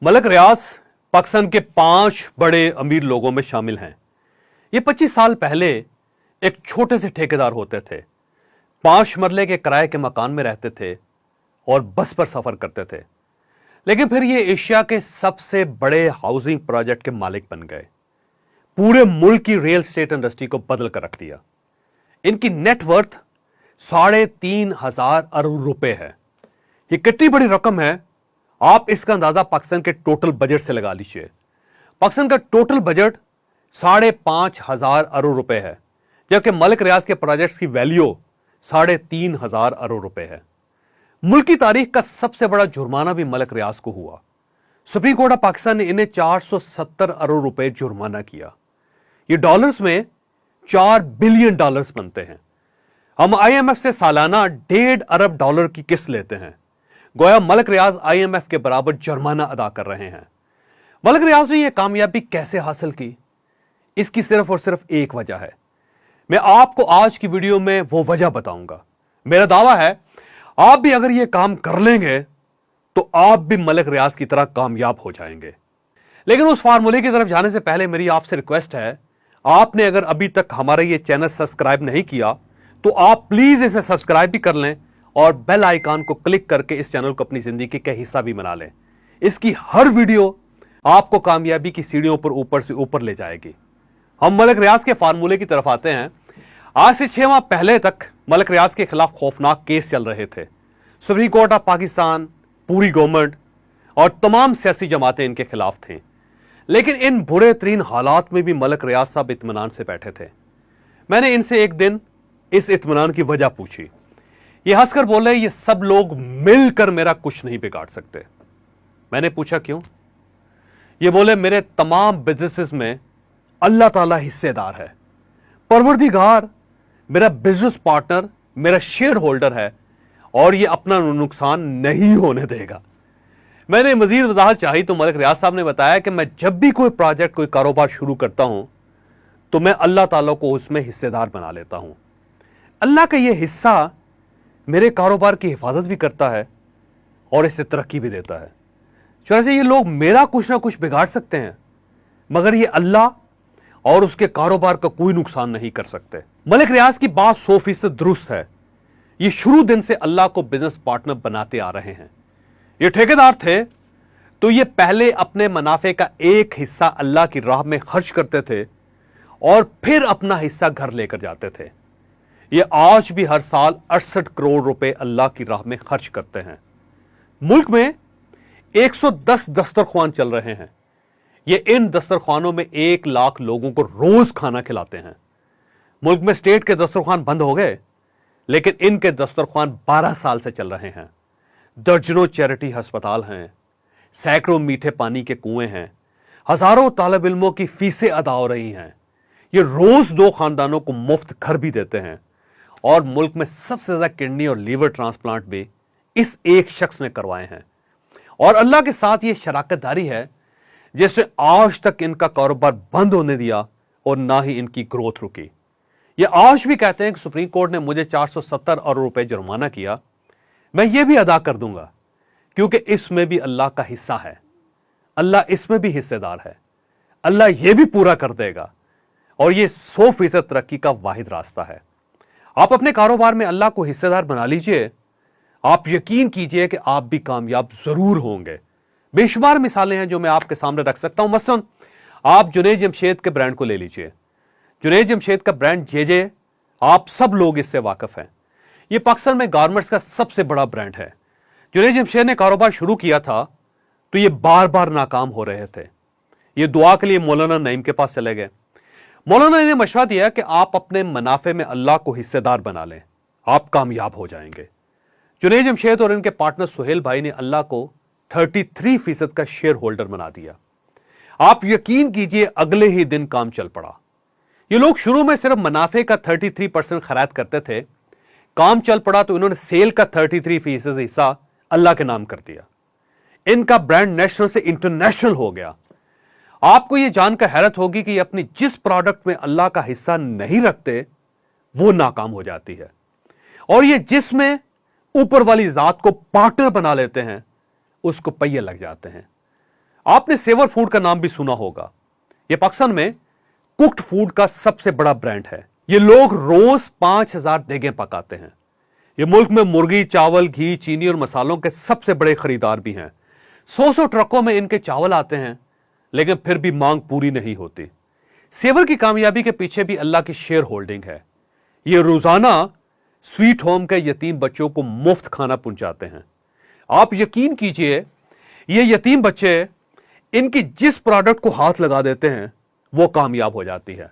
मलक रियाज पाकिस्तान के 5 बड़े अमीर लोगों में शामिल हैं। ये 25 साल पहले एक छोटे से ठेकेदार होते थे। 5 मरले के किराए के मकान में रहते थे और बस पर सफर करते थे। लेकिन फिर ये एशिया के सबसे बड़े हाउसिंग प्रोजेक्ट के मालिक बन गए। पूरे मुल्क की रियल एस्टेट इंडस्ट्री को बदल कर रख दिया। इनकी नेटवर्थ 3,500 अरब रुपए है। ये कितनी बड़ी रकम है, आप इसका अंदाजा पाकिस्तान के टोटल बजट से लगा लीजिए। पाकिस्तान का टोटल बजट 5,500 अरब रुपए है, जबकि मलिक रियाज के प्रोजेक्ट्स की वैल्यू 3,500 अरब रुपए है। मुल्क की तारीख का सबसे बड़ा जुर्माना भी मलिक रियाज को हुआ। सुप्रीम कोर्ट ऑफ पाकिस्तान ने इन्हें 470 अरब रुपए जुर्माना किया। ये डॉलर्स में 4 बिलियन डॉलर्स बनते हैं। हम IMF से सालाना 1.5 अरब डॉलर की किस्त लेते हैं। गोया मलिक रियाज IMF के बराबर जुर्माना अदा कर रहे हैं। मलिक रियाज ने यह कामयाबी कैसे हासिल की, इसकी सिर्फ और सिर्फ एक वजह है। मैं आपको आज की वीडियो में वो वजह बताऊंगा। मेरा दावा है आप भी अगर यह काम कर लेंगे तो आप भी मलिक रियाज की तरह कामयाब हो जाएंगे। लेकिन उस फार्मूले की तरफ जाने से पहले मेरी आपसे रिक्वेस्ट है, आपने अगर अभी तक हमारा यह चैनल सब्सक्राइब नहीं किया तो आप प्लीज इसे सब्सक्राइब भी कर लें और बेल आइकन को क्लिक करके इस चैनल को अपनी जिंदगी का हिस्सा भी बना लें। इसकी हर वीडियो आपको कामयाबी की सीढ़ियों पर ऊपर से ऊपर ले जाएगी। हम मलिक रियाज के फार्मूले की तरफ आते हैं। आज से 6 माह पहले तक मलिक रियाज के खिलाफ खौफनाक केस चल रहे थे। सुप्रीम कोर्ट ऑफ पाकिस्तान, पूरी गवर्नमेंट और तमाम सियासी जमातें इनके खिलाफ थीं। लेकिन इन बुरे तरीन हालात में भी मलिक रियाज साहब इत्मीनान से बैठे थे। मैंने इनसे एक दिन इस इत्मीनान की वजह पूछी। ये हंसकर बोले, ये सब लोग मिलकर मेरा कुछ नहीं बिगाड़ सकते। मैंने पूछा क्यों? ये बोले, मेरे तमाम बिजनेसेस में अल्लाह ताला हिस्सेदार है। परवरदिगार मेरा बिजनेस पार्टनर, मेरा शेयर होल्डर है और ये अपना नुकसान नहीं होने देगा। मैंने मजीद वजाहत चाही तो मलिक रियाज साहब ने बताया कि मैं जब भी कोई प्रोजेक्ट, कोई कारोबार शुरू करता हूं तो मैं अल्लाह ताला को उसमें हिस्सेदार बना लेता हूं। अल्लाह का यह हिस्सा मेरे कारोबार की हिफाजत भी करता है और इससे तरक्की भी देता है। वैसे ये लोग मेरा कुछ ना कुछ बिगाड़ सकते हैं, मगर ये अल्लाह और उसके कारोबार का कोई नुकसान नहीं कर सकते। मलिक रियाज की बात 100% दुरुस्त है। ये शुरू दिन से अल्लाह को बिजनेस पार्टनर बनाते आ रहे हैं। ये ठेकेदार थे तो ये पहले अपने मुनाफे का एक हिस्सा अल्लाह की राह में खर्च करते थे और फिर अपना हिस्सा घर लेकर जाते थे। ये आज भी हर साल 68 करोड़ रुपए अल्लाह की राह में खर्च करते हैं। मुल्क में 110 दस्तरख्वान चल रहे हैं। ये इन दस्तरख्वानों में 1 लाख लोगों को रोज खाना खिलाते हैं। मुल्क में स्टेट के दस्तरख्वान बंद हो गए, लेकिन इनके दस्तरख्वान 12 साल से चल रहे हैं। दर्जनों चैरिटी अस्पताल हैं, सैकड़ों मीठे पानी के कुएं हैं, हजारों तालिब इल्मों की फीसें अदा हो रही हैं। ये रोज 2 खानदानों को मुफ्त घर भी देते हैं और मुल्क में सबसे ज्यादा किडनी और लीवर ट्रांसप्लांट भी इस एक शख्स ने करवाए हैं। और अल्लाह के साथ ये शराकतदारी है जिसने आज तक इनका कारोबार बंद होने दिया और ना ही इनकी ग्रोथ रुकी। ये आज भी कहते हैं कि सुप्रीम कोर्ट ने मुझे 470 अरब रुपए जुर्माना किया, मैं ये भी अदा कर दूंगा, क्योंकि इसमें भी अल्लाह का हिस्सा है। अल्लाह इसमें भी हिस्सेदार है। अल्लाह ये भी पूरा कर देगा और ये 100% तरक्की का वाहिद रास्ता है। आप अपने कारोबार में अल्लाह को हिस्सेदार बना लीजिए, आप यकीन कीजिए कि आप भी कामयाब जरूर होंगे। बेशुमार मिसालें हैं जो मैं आपके सामने रख सकता हूं। मसलन आप जुनैद जमशेद के ब्रांड को ले लीजिए। जुनैद जमशेद का ब्रांड JJ, आप सब लोग इससे वाकिफ हैं। यह पाकिस्तान में गारमेंट्स का सबसे बड़ा ब्रांड है। जुनैद जमशेद ने कारोबार शुरू किया था तो ये बार बार नाकाम हो रहे थे। ये दुआ के लिए मौलाना नईम के पास चले गए। मौलाना ने मशवरा दिया कि आप अपने मुनाफे में अल्लाह को हिस्सेदार बना लें, आप कामयाब हो जाएंगे। जुनैद जमशेद और इनके पार्टनर सुहेल भाई ने अल्लाह को 33% का शेयर होल्डर बना दिया। आप यकीन कीजिए अगले ही दिन काम चल पड़ा। ये लोग शुरू में सिर्फ मुनाफे का 33% खैरात करते थे। काम चल पड़ा तो इन्होंने सेल का 33% हिस्सा अल्लाह के नाम कर दिया। इनका ब्रांड नेशनल से इंटरनेशनल हो गया। आपको यह जानकर हैरत होगी कि ये अपनी जिस प्रोडक्ट में अल्लाह का हिस्सा नहीं रखते वो नाकाम हो जाती है, और ये जिसमें ऊपर वाली जात को पार्टनर बना लेते हैं उसको पहिए लग जाते हैं। आपने सेवर फूड का नाम भी सुना होगा। यह पाकिस्तान में कुक्ड फूड का सबसे बड़ा ब्रांड है। ये लोग रोज 5000 देगें पकाते हैं। ये मुल्क में मुर्गी, चावल, घी, चीनी और मसालों के सबसे बड़े खरीदार भी हैं। 100 ट्रकों में इनके चावल आते हैं, लेकिन फिर भी मांग पूरी नहीं होती। सेवर की कामयाबी के पीछे भी अल्लाह की शेयर होल्डिंग है। ये रोजाना स्वीट होम के यतीम बच्चों को मुफ्त खाना पहुंचाते हैं। आप यकीन कीजिए, ये यतीम बच्चे इनकी जिस प्रोडक्ट को हाथ लगा देते हैं वो कामयाब हो जाती है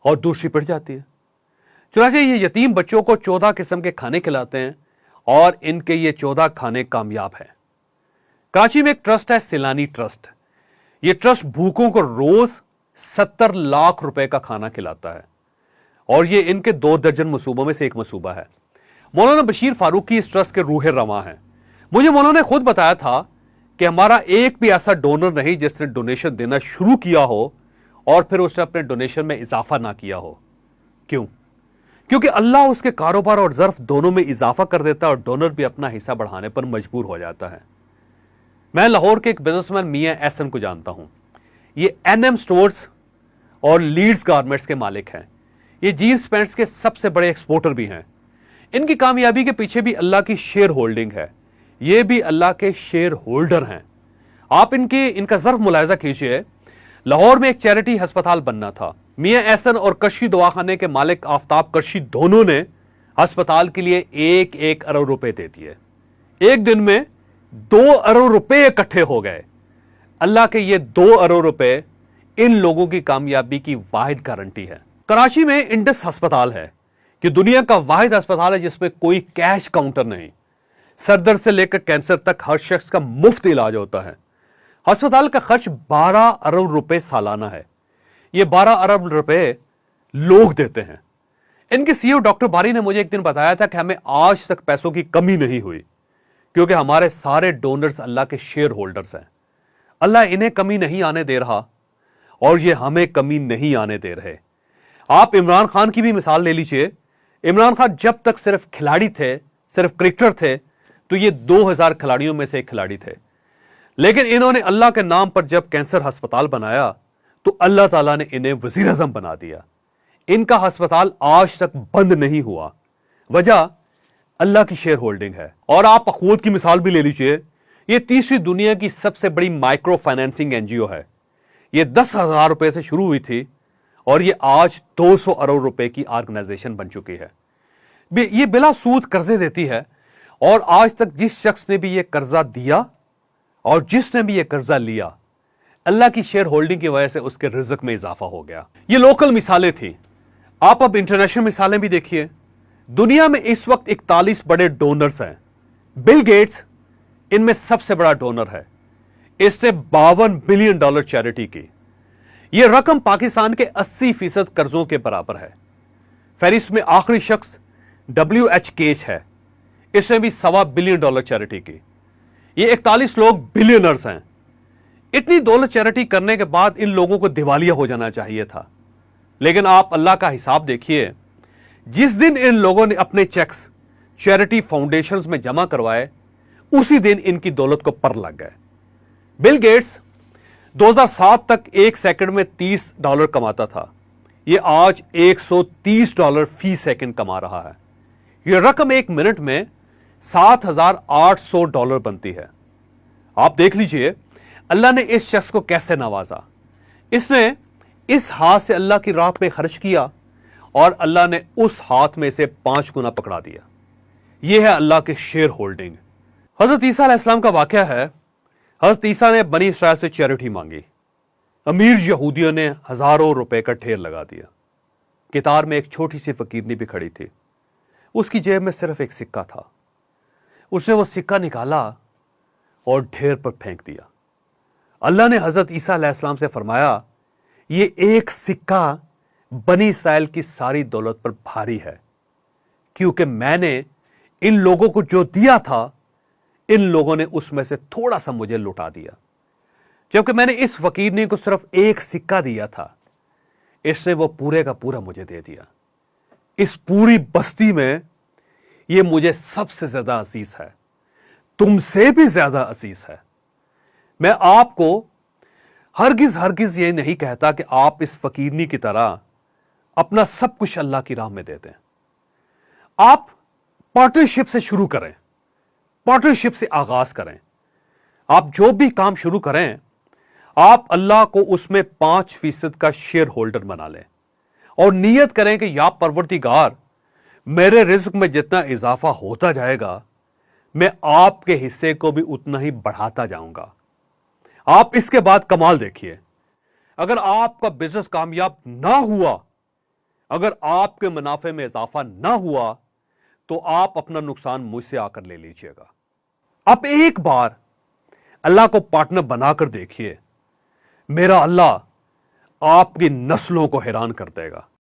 और दूसरी पिट जाती है। चुनांचे ये यतीम बच्चों को 14 किस्म के खाने खिलाते हैं और इनके ये 14 खाने कामयाब हैं। कराची में एक ट्रस्ट है, सिलानी ट्रस्ट। ये ट्रस्ट भूखों को रोज 70 लाख रुपए का खाना खिलाता है और ये इनके 2 दर्जन मंसूबों में से एक मंसूबा है। मौलाना बशीर फारूकी इस ट्रस्ट के रूह रवां हैं। मुझे मौलाना ने खुद बताया था कि हमारा एक भी ऐसा डोनर नहीं जिसने डोनेशन देना शुरू किया हो और फिर उसने अपने डोनेशन में इजाफा ना किया हो। क्यों? क्योंकि अल्लाह उसके कारोबार और ज़र्फ दोनों में इजाफा कर देता है और डोनर भी अपना हिस्सा बढ़ाने पर मजबूर हो जाता है। मैं लाहौर के एक बिजनेसमैन मियां एहसन को जानता हूं। ये एनएम स्टोर्स और लीड्स गारमेंट्स के मालिक हैं। ये जीन्स पैंट्स के सबसे बड़े एक्सपोर्टर भी हैं। इनकी कामयाबी के पीछे भी अल्लाह की शेयर होल्डिंग है। ये भी अल्लाह के शेयर होल्डर हैं। आप इनका ज़र्फ मुलायजा कीजिए। लाहौर में एक चैरिटी अस्पताल बनना था। मियां एहसन और कशी दवाखाने के मालिक आफ्ताब कशी दोनों ने अस्पताल के लिए 1-1 अरब रुपए दे दिए। एक दिन में 2 अरब रुपए इकट्ठे हो गए। अल्लाह के ये 2 अरब रुपए इन लोगों की कामयाबी की वाहिद गारंटी है। कराची में इंडस अस्पताल है कि दुनिया का वाहिद अस्पताल है जिसमें कोई कैश काउंटर नहीं। सरदर्द से लेकर कैंसर तक हर शख्स का मुफ्त इलाज होता है। अस्पताल का खर्च 12 अरब रुपए सालाना है। ये 12 अरब रुपए लोग देते हैं। इनके सीईओ डॉक्टर बारी ने मुझे एक दिन बताया था कि हमें आज तक पैसों की कमी नहीं हुई क्योंकि हमारे सारे डोनर्स अल्लाह के शेयर होल्डर्स हैं। अल्लाह इन्हें कमी नहीं आने दे रहा और ये हमें कमी नहीं आने दे रहे। आप इमरान खान की भी मिसाल ले लीजिए। इमरान खान जब तक सिर्फ खिलाड़ी थे, सिर्फ क्रिकेटर थे, तो ये 2000 खिलाड़ियों में से एक खिलाड़ी थे। लेकिन इन्होंने अल्लाह के नाम पर जब कैंसर अस्पताल बनाया तो अल्लाह ताला ने इन्हें वजीर आज़म बना दिया। इनका अस्पताल आज तक बंद नहीं हुआ। वजह अल्लाह की शेयर होल्डिंग है। और आप अखूत की मिसाल भी ले लीजिए। ये तीसरी दुनिया की सबसे बड़ी माइक्रो फाइनेंसिंग एनजीओ है। ये 10,000 रुपए से शुरू हुई थी और ये आज 200 अरब रुपए की ऑर्गेनाइजेशन बन चुकी है। ये बिला सूद कर्जे देती है और आज तक जिस शख्स ने भी ये कर्जा दिया और जिसने भी ये कर्जा लिया, अल्लाह की शेयर होल्डिंग की वजह से उसके रिज़्क में इजाफा हो गया। ये लोकल मिसालें थी। आप अब इंटरनेशनल मिसालें भी देखिए। दुनिया में इस वक्त 41 बड़े डोनर्स हैं। बिल गेट्स इनमें सबसे बड़ा डोनर है। इसने $52 बिलियन चैरिटी की। यह रकम पाकिस्तान के 80% कर्जों के बराबर है। फेरिस में आखिरी शख्स WH केच है। इसने भी $1.25 बिलियन चैरिटी की। ये 41 लोग बिलियनर्स हैं। इतनी दौलत चैरिटी करने के बाद इन लोगों को दिवालिया हो जाना चाहिए था। लेकिन आप अल्लाह का हिसाब देखिए। जिस दिन इन लोगों ने अपने चेक्स चैरिटी फाउंडेशंस में जमा करवाए, उसी दिन इनकी दौलत को पर लग गए। बिल गेट्स 2007 तक 1 सेकंड में $30 कमाता था। यह आज $130 फी सेकंड कमा रहा है। यह रकम 1 मिनट में $7,800 बनती है। आप देख लीजिए अल्लाह ने इस शख्स को कैसे नवाजा। इसने इस हाथ से अल्लाह की राह पे खर्च किया और अल्लाह ने उस हाथ में से 5 गुना पकड़ा दिया। यह है अल्लाह के शेयर होल्डिंग। हजरत ईसा अलैहिस्सलाम का वाकया है। हजरत ईसा ने बनी इसराइल से चैरिटी मांगी। अमीर यहूदियों ने हजारों रुपए का ढेर लगा दिया। कितार में एक छोटी सी फकीरनी भी खड़ी थी। उसकी जेब में सिर्फ एक सिक्का था। उसने वो सिक्का निकाला और ढेर पर फेंक दिया। अल्लाह ने हजरत ईसा अलैहिस्सलाम से फरमाया, ये एक सिक्का बनी इसराइल की सारी दौलत पर भारी है, क्योंकि मैंने इन लोगों को जो दिया था, इन लोगों ने उसमें से थोड़ा सा मुझे लुटा दिया। जबकि मैंने इस फकीरनी को सिर्फ एक सिक्का दिया था, इसने वो पूरे का पूरा मुझे दे दिया। इस पूरी बस्ती में ये मुझे सबसे ज्यादा अजीज है, तुमसे भी ज्यादा अजीज है। میں آپ کو ہرگز یہ نہیں کہتا کہ آپ اس فقیرنی کی طرح اپنا سب کچھ اللہ کی راہ میں دے دیں. آپ پارٹنرشپ سے شروع کریں, پارٹنرشپ سے آغاز کریں. آپ جو بھی کام شروع کریں, آپ اللہ کو اس میں 5% کا شیئر ہولڈر بنا لیں اور نیت کریں کہ یا پروردگار, میرے رزق میں جتنا اضافہ ہوتا جائے گا میں آپ کے حصے کو بھی اتنا ہی بڑھاتا جاؤں گا. آپ اس کے بعد کمال دیکھیے, اگر آپ کا بزنس کامیاب نہ ہوا, اگر آپ کے منافع میں اضافہ نہ ہوا, تو آپ اپنا نقصان مجھ سے آ کر لے لیجئے گا. آپ ایک بار اللہ کو پارٹنر بنا کر دیکھیے, میرا اللہ آپ کی نسلوں کو حیران کر دے گا.